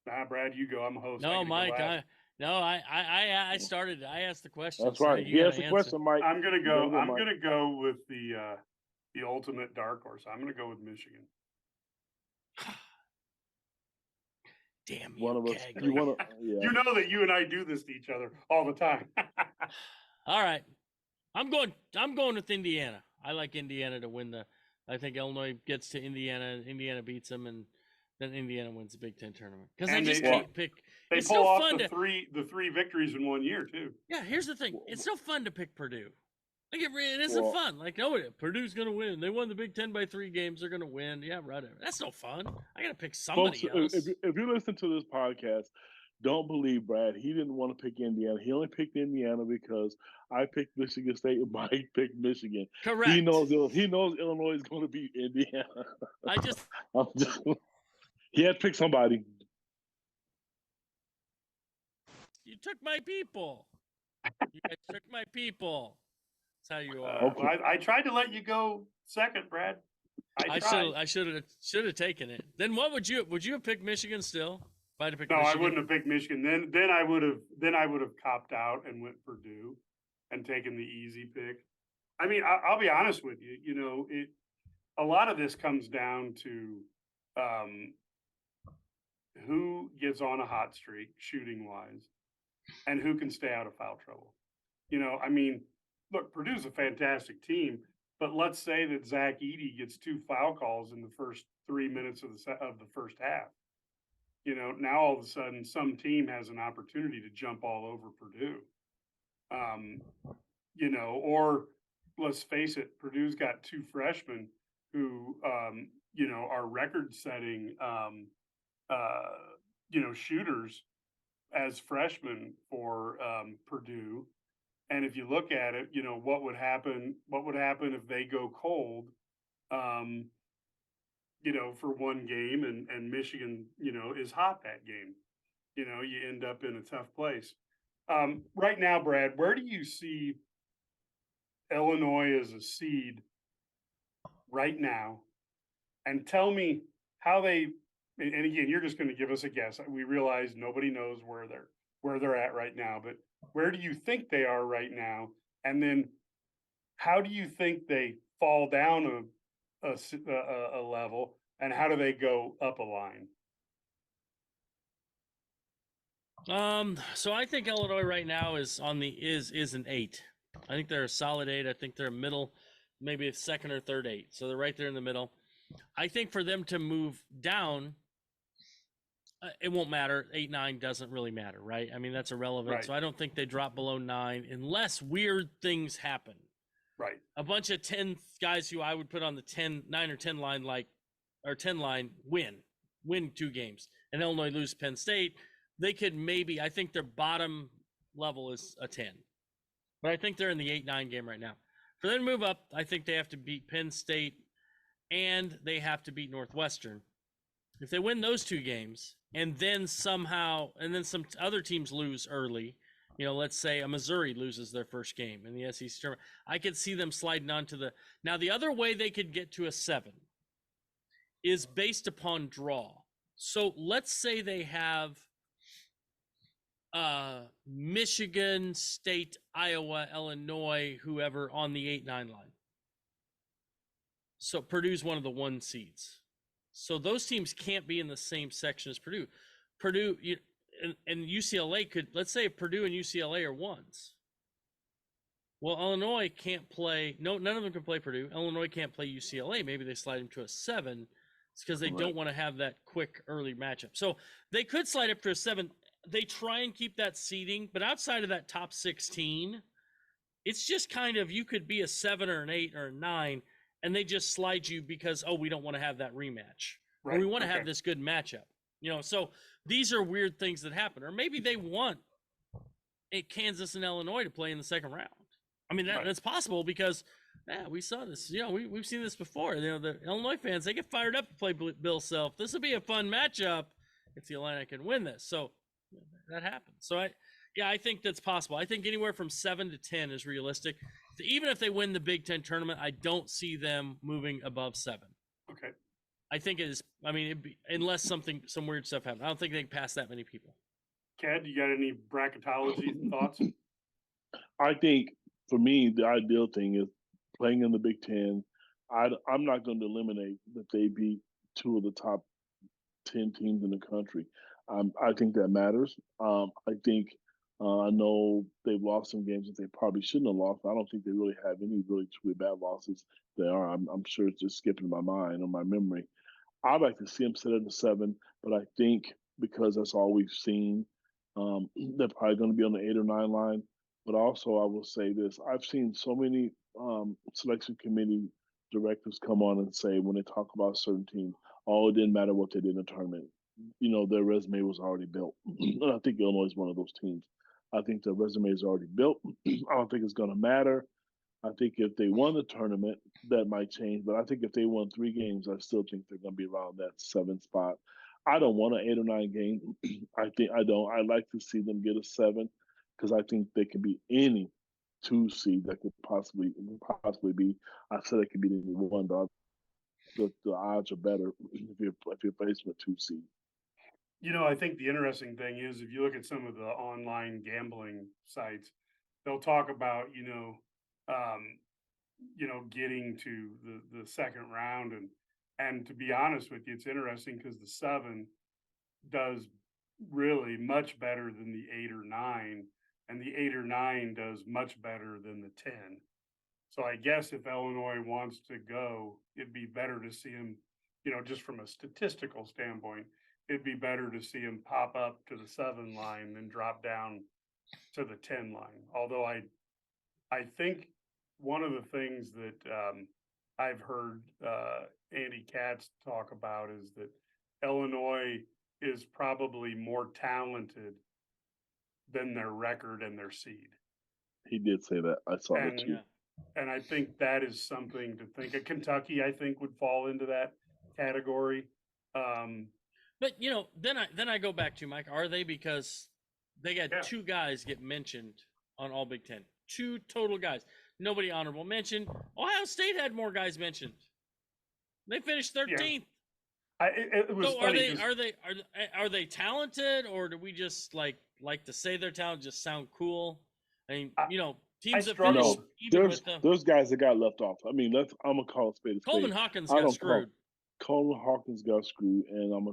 Nah, Brad, you go. I'm a host. No, Mike. I started. I asked the question. That's right. He asked the question, Mike. I'm gonna go. I'm gonna go with the ultimate dark horse. I'm gonna go with Michigan. Damn you, one of us. Cagley. You want to? Yeah. You know that you and I do this to each other all the time. All right. I'm going with Indiana. I like Indiana to win I think Illinois gets to Indiana, Indiana beats them, and then Indiana wins the Big Ten tournament. Because I just can't pick. They It's pull no off fun the three victories in 1 year too. Yeah, here's the thing. It's no fun to pick Purdue. Like it isn't fun. Like, no, Purdue's gonna win. They won the Big Ten by 3 games. They're gonna win. Yeah, whatever. That's no fun. I gotta pick somebody Folks, else. if you listen to this podcast, don't believe Brad. He didn't want to pick Indiana. He only picked Indiana because I picked Michigan State and Mike picked Michigan. Correct. He knows Illinois is going to beat Indiana. He had to pick somebody. You took my people. You guys took my people. That's how you are. Okay. Well, I tried to let you go second, Brad. I should have taken it. Then what would you have picked Michigan still? If I'd have picked Michigan? I wouldn't have picked Michigan. Then I would have copped out and went Purdue and taken the easy pick. I mean, I'll be honest with you. You know, a lot of this comes down to who gets on a hot streak shooting wise, and who can stay out of foul trouble. You know, I mean, look, Purdue's a fantastic team, but let's say that Zach Edey gets 2 foul calls in the first 3 minutes of the first half. You know, now all of a sudden some team has an opportunity to jump all over Purdue. You know, or let's face it, Purdue's got 2 freshmen who, you know, are record-setting, you know, shooters as freshmen for Purdue. And if you look at it, you know, what would happen if they go cold, you know, for 1 game and Michigan, you know, is hot that game? You know, you end up in a tough place. Right now, Brad, where do you see Illinois as a seed right now? And tell me how they, and again, you're just going to give us a guess. We realize nobody knows where they're at right now, but where do you think they are right now? And then how do you think they fall down a level, and how do they go up a line? So I think Illinois right now is on the is an 8. I think they're a solid 8. I think they're a middle, maybe a second or third 8. So they're right there in the middle. I think for them to move down, it won't matter. 8, 9 doesn't really matter, right? I mean, that's irrelevant. Right. So I don't think they drop below 9 unless weird things happen. Right. A bunch of 10 guys who I would put on the 9 or 10 line, or 10 line win 2 games, and Illinois lose Penn State. They could maybe, I think their bottom level is a 10, but I think they're in the 8-9 game right now. For them to move up, I think they have to beat Penn State and they have to beat Northwestern. If they win those 2 games and then some other teams lose early, you know, let's say a Missouri loses their first game in the SEC tournament, I could see them sliding on to now the other way they could get to a 7 is based upon draw. So let's say they have Michigan State, Iowa, Illinois, whoever on the 8-9 line. So Purdue's one of the 1 seeds. So those teams can't be in the same section as Purdue. Purdue and UCLA could, let's say Purdue and UCLA are 1s. Well, Illinois can't play. No, none of them can play Purdue. Illinois can't play UCLA. Maybe they slide them to a 7. It's because they don't want to have that quick early matchup. So they could slide up to a 7. They try and keep that seeding, but outside of that top 16, it's just kind of, you could be a 7 or an 8 or a 9, and they just slide you because, we don't want to have that rematch. Right. Or we want to have this good matchup. You know, so these are weird things that happen. Or maybe they want Kansas and Illinois to play in the second round. I mean, that's possible because we saw this. You know, we've seen this before. You know, the Illinois fans, they get fired up to play Bill Self. This will be a fun matchup if the Illini can win this. So that happens. So I think that's possible. I think anywhere from 7 to 10 is realistic. Even if they win the Big Ten tournament, I don't see them moving above 7. Okay. I think it is. I mean, unless some weird stuff happens, I don't think they can pass that many people. Ked, you got any bracketology thoughts? I think for me, the ideal thing is playing in the Big Ten. I'm not going to eliminate that they beat 2 of the top 10 teams in the country. I think that matters. I think I know they've lost some games that they probably shouldn't have lost. I don't think they really have any really truly bad losses. They are. I'm sure it's just skipping my mind or my memory. I'd like to see them sit at a 7, but I think because that's all we've seen, they're probably going to be on the 8 or 9 line. But also, I will say this: I've seen so many selection committee directors come on and say when they talk about a certain team, oh, it didn't matter what they did in the tournament. You know, their resume was already built. And I think Illinois is one of those teams. I think their resume is already built. I don't think it's going to matter. I think if they won the tournament, that might change. But I think if they won 3 games, I still think they're going to be around that 7 spot. I don't want an 8 or 9 game. I think I don't. I like to see them get a 7 because I think they could be any 2 seed that could possibly be. I said it could be any one, but the odds are better if you're facing a 2 seed. I think the interesting thing is if you look at some of the online gambling sites, they'll talk about, getting to the second round. And to be honest with you, it's interesting because the 7 does really much better than the 8 or 9, and the 8 or 9 does much better than the 10. So I guess if Illinois wants to go, it'd be better to see him, just from a statistical standpoint, it'd be better to see him pop up to the 7 line than drop down to the 10 line. Although I think one of the things that I've heard Andy Katz talk about is that Illinois is probably more talented than their record and their seed. He did say that. I saw that too. And I think that is something to think. Kentucky, I think, would fall into that category. But then I go back to Mike. Are they, because they got 2 guys get mentioned on All Big Ten, 2 total guys, nobody honorable mention. Ohio State had more guys mentioned. They finished 13th. It was so funny are they talented, or do we just like to say they're talented, just sound cool? I mean, teams that finished there's guys that got left off. I mean, I'm gonna call a spade a spade. Coleman Hawkins got screwed. Coleman Hawkins got screwed, and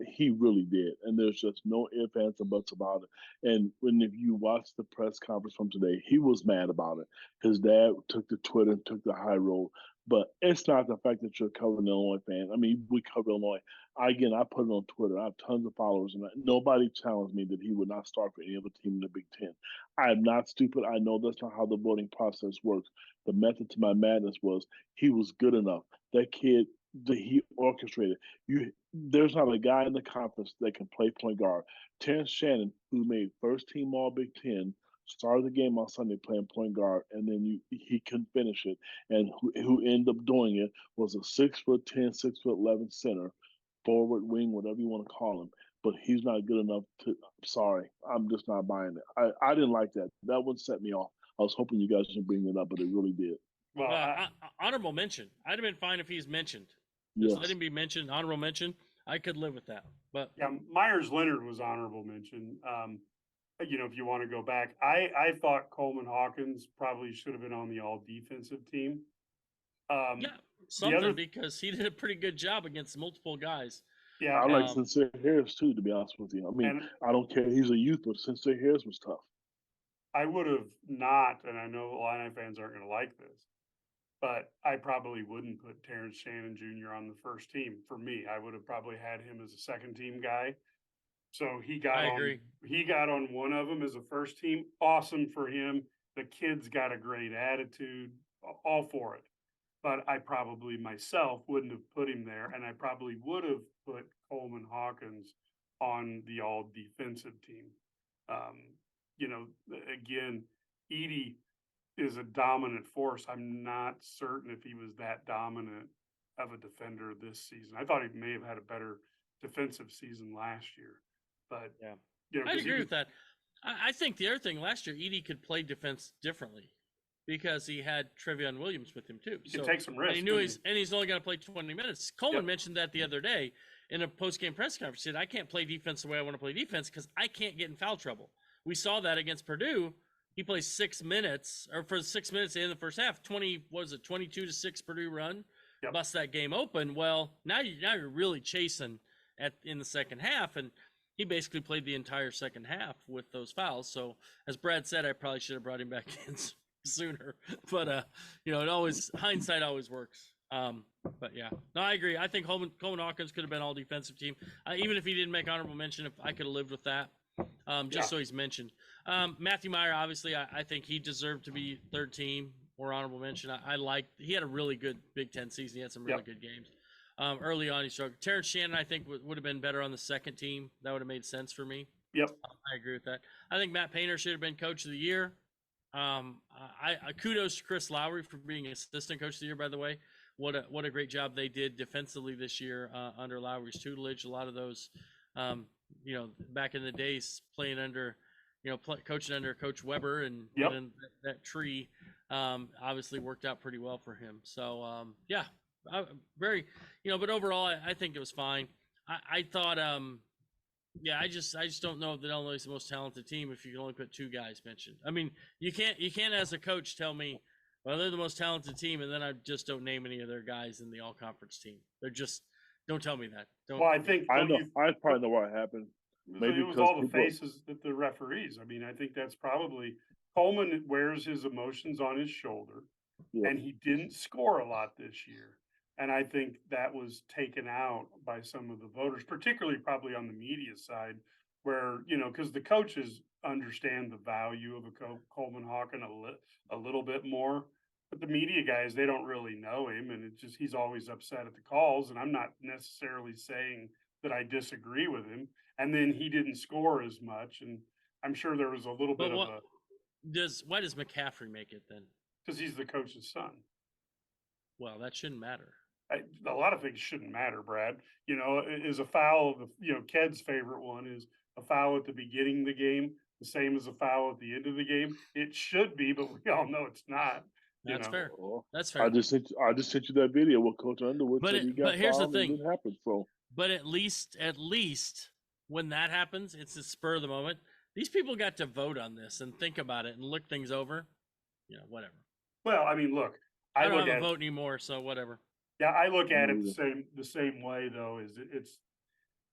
he really did. And there's just no ifs, ands, or buts about it. And if you watch the press conference from today, he was mad about it. His dad took to Twitter and took the high road. But it's not the fact that you're covering Illinois fan. I mean, we cover Illinois. I put it on Twitter. I have tons of followers, and nobody challenged me that he would not start for any other team in the Big Ten. I am not stupid. I know that's not how the voting process works. The method to my madness was he was good enough. That kid that he orchestrated. There's not a guy in the conference that can play point guard. Terrence Shannon, who made first team All Big Ten, started the game on Sunday playing point guard, and then he couldn't finish it. And who ended up doing it was a 6'10", 6'11" center, forward, wing, whatever you want to call him. But he's not good enough to. Sorry, I'm just not buying it. I didn't like that. That would set me off. I was hoping you guys would bring it up, but it really did. Well, honorable mention. I'd have been fine if he's mentioned. Yes. Just let him be mentioned. Honorable mention. I could live with that. But yeah, Myers Leonard was honorable mention. If you want to go back, I thought Coleman Hawkins probably should have been on the all defensive team. Because he did a pretty good job against multiple guys. Yeah, I like Sincere Harris too, to be honest with you. I mean, I don't care. He's a youth, but Sincere Harris was tough. I would have not, and I know Illini fans aren't going to like this, but I probably wouldn't put Terrence Shannon Jr. on the first team. For me, I would have probably had him as a second team guy. So he got on one of them as a first team. Awesome for him. The kid's got a great attitude, all for it. But I probably myself wouldn't have put him there, and I probably would have put Coleman Hawkins on the all defensive team. Again, Edey is a dominant force. I'm not certain if he was that dominant of a defender this season. I thought he may have had a better defensive season last year. But I agree with that. I think the other thing last year, Edey could play defense differently because he had Trevion Williams with him too. He could take some risks. And he's only going to play 20 minutes. Coleman mentioned that the other day in a post-game press conference. He said, I can't play defense the way I want to play defense because I can't get in foul trouble. We saw that against Purdue. He plays 6 minutes, or for 6 minutes in the first half, 22-6 Purdue run, bust that game open. Well, now you're really chasing in the second half, and he basically played the entire second half with those fouls. So as Brad said, I probably should have brought him back in sooner. But you know, it always hindsight always works. But yeah, no, I agree. I think Coleman Hawkins could have been all defensive team. Even if he didn't make honorable mention, if I could have lived with that. Just so he's mentioned. Matthew Meyer, obviously, I think he deserved to be third team or honorable mention. He had a really good Big Ten season. He had some really good games. Early on, he struggled. Terrence Shannon, I think, would have been better on the second team. That would have made sense for me. Yep. I agree with that. I think Matt Painter should have been coach of the year. I kudos to Chris Lowry for being assistant coach of the year, by the way. What a great job they did defensively this year under Lowry's tutelage. A lot of those, you know, back in the days playing under, you know, coaching under Coach Weber and that tree, obviously worked out pretty well for him. So, yeah, very, you know, but overall, I think it was fine. I thought, yeah, I just don't know that Illinois is the most talented team if you can only put two guys mentioned. I mean, you can't as a coach tell me, well, they're the most talented team, and then I just don't name any of their guys in the all-conference team. They're just, don't tell me that. Don't. Well, I think I know. I probably know what happened. Maybe it was all the faces that the referees. I mean, I think that's probably Coleman wears his emotions on his shoulder, and he didn't score a lot this year. And I think that was taken out by some of the voters, particularly probably on the media side, where, you know, because the coaches understand the value of a Coleman Hawken a little bit more. But the media guys, they don't really know him. And it's just, he's always upset at the calls. And I'm not necessarily saying that I disagree with him. And then he didn't score as much. And I'm sure there was a little bit of a. Why does McCaffrey make it then? Because he's the coach's son. Well, that shouldn't matter. A lot of things shouldn't matter, Brad. You know, is a foul, you know, Ked's favorite one is a foul at the beginning of the game, the same as a foul at the end of the game. It should be, but we all know it's not. That's fair. Well, that's fair. I just sent you that video with Coach Underwood. But here's the thing. It happened, so. But at least when that happens, it's the spur of the moment. These people got to vote on this and think about it and look things over. You know, whatever. Well, I mean, look, I don't have a vote anymore, so whatever. Yeah, I look at it the same way though. Is it's,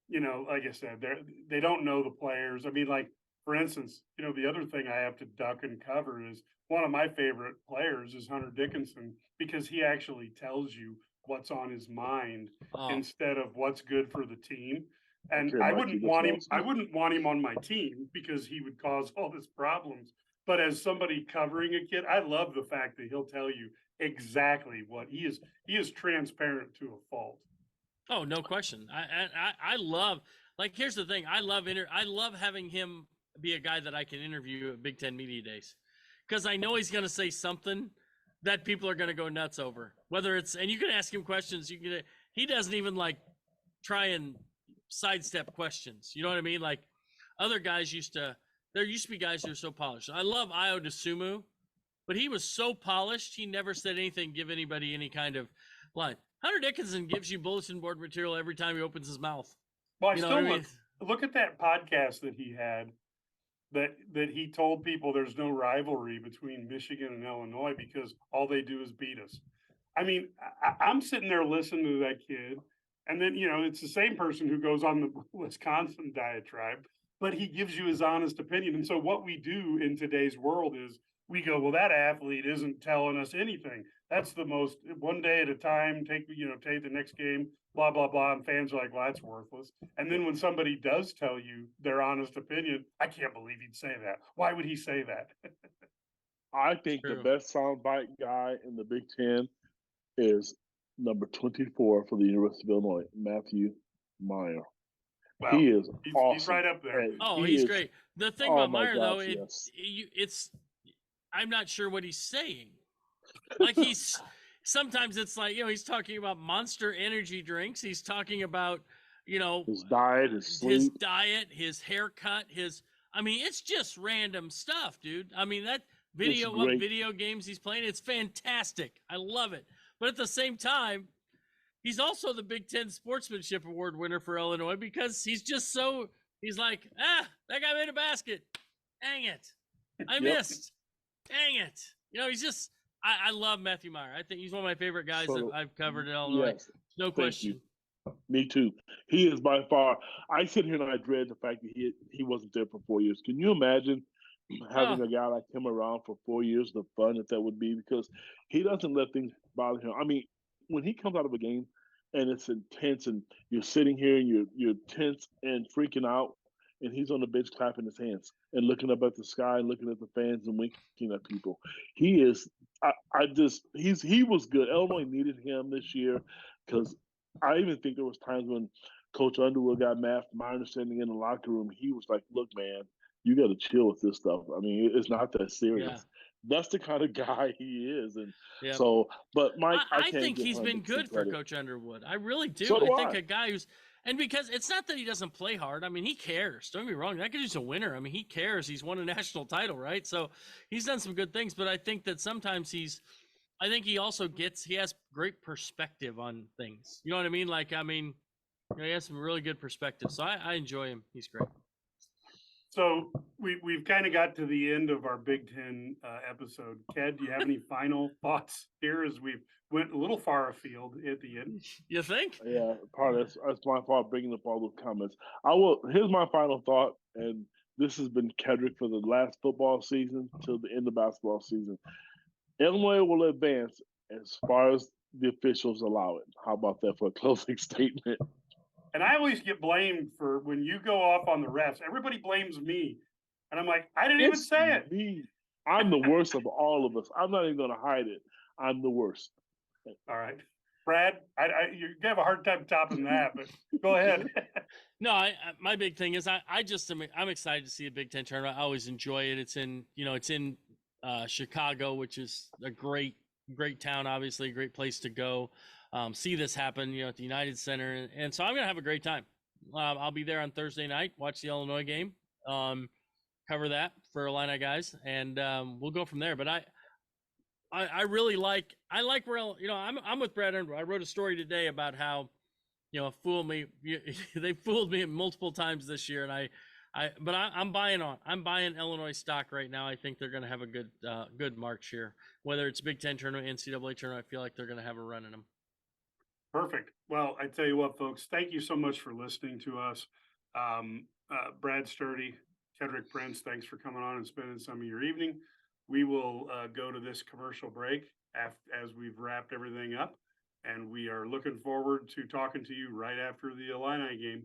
you know, like I said, they don't know the players. I mean, like for instance, you know, the other thing I have to duck and cover is one of my favorite players is Hunter Dickinson because he actually tells you what's on his mind instead of what's good for the team. And I wouldn't want him on my team because he would cause all these problems. But as somebody covering a kid, I love the fact that he'll tell you exactly what he is. He is transparent to a fault. Oh, no question. I love, like, here's the thing. I love having him be a guy that I can interview at Big Ten Media Days because I know he's going to say something that people are going to go nuts over. Whether it's, and you can ask him questions. He doesn't even like try and sidestep questions. You know what I mean? Like other guys there used to be guys who are so polished. I love Io DeSumo. But he was so polished, he never said anything, give anybody any kind of line. Hunter Dickinson gives you bulletin board material every time he opens his mouth. Well, look at that podcast that he had that he told people there's no rivalry between Michigan and Illinois because all they do is beat us. I mean, I'm sitting there listening to that kid, and then, you know, it's the same person who goes on the Wisconsin diatribe, but he gives you his honest opinion. And so what we do in today's world is we go, well, that athlete isn't telling us anything. That's the most one day at a time, take the next game, blah, blah, blah. And fans are like, well, that's worthless. And then when somebody does tell you their honest opinion, I can't believe he'd say that. Why would he say that? I think the best soundbite guy in the Big Ten is number 24 for the University of Illinois, Matthew Meyer. Wow. He is awesome. He's right up there. He's great. The thing about Meyer, though, it's I'm not sure what he's saying. Like sometimes it's like, you know, he's talking about Monster energy drinks. He's talking about, you know, his diet, his haircut, I mean, it's just random stuff, dude. I mean, that video games he's playing, it's fantastic. I love it. But at the same time, he's also the Big Ten Sportsmanship Award winner for Illinois because he's like, that guy made a basket. Dang it. I missed. Dang it. You know, he's just, I love Matthew Meyer. I think he's one of my favorite guys that I've covered in Illinois. Yes, no question. Me too. He is by far. I sit here and I dread the fact that he wasn't there for 4 years. Can you imagine having Oh, a guy like him around for 4 years? The fun that would be, because he doesn't let things bother him. I mean, when he comes out of a game and it's intense, and you're sitting here and you're tense and freaking out, and he's on the bench clapping his hands and looking up at the sky and looking at the fans and winking at people. He is. I just he was good. Illinois needed him this year because I even think there was times when Coach Underwood got mad. From my understanding, in the locker room, he was like, "Look, man, you got to chill with this stuff. I mean, it's not that yeah, serious." That's the kind of guy he is, and yeah. so. But Mike, I I can't think give he's been 100% good for credit. Coach Underwood. I really do. So I do think I. a guy who's, and because it's not that he doesn't play hard. I mean, he cares. Don't get me wrong. That guy's a winner. I mean, he cares. He's won a national title, right? So he's done some good things. But I think that sometimes I think he also he has great perspective on things. You know what I mean? Like, I mean, he has some really good perspective. So I enjoy him. He's great. So we've kind of got to the end of our Big Ten episode. Ked, do you have any final thoughts here as we went a little far afield at the end? You think? Yeah, part of that's my fault bringing up all those comments. I will. Here's my final thought, and this has been Kedric for the last football season till the end of basketball season. Illinois will advance as far as the officials allow it. How about that for a closing statement? And I always get blamed for when you go off on the refs. Everybody blames me, and I'm like, I didn't even It's say it. me. I'm the worst of all of us. I'm not even going to hide it. I'm the worst. All right, Brad, you have a hard time topping that, but go ahead. No, my big thing is I just I'm excited to see a Big Ten tournament. I always enjoy it. It's in Chicago, which is a great town, obviously a great place to go. See this happen, at the United Center, and so I'm gonna have a great time. I'll be there on Thursday night, watch the Illinois game, cover that for Illini guys, and we'll go from there. But I really like where I'm with Brad Underwood. I wrote a story today about how fooled me. They fooled me multiple times this year, and I'm buying Illinois stock right now. I think they're going to have a good March here. Whether it's Big Ten tournament, NCAA tournament, I feel like they're going to have a run in them. Perfect. Well, I tell you what, folks, thank you so much for listening to us. Brad Sturdy, Kedric Prince, thanks for coming on and spending some of your evening. We will go to this commercial break as we've wrapped everything up, and we are looking forward to talking to you right after the Illini game.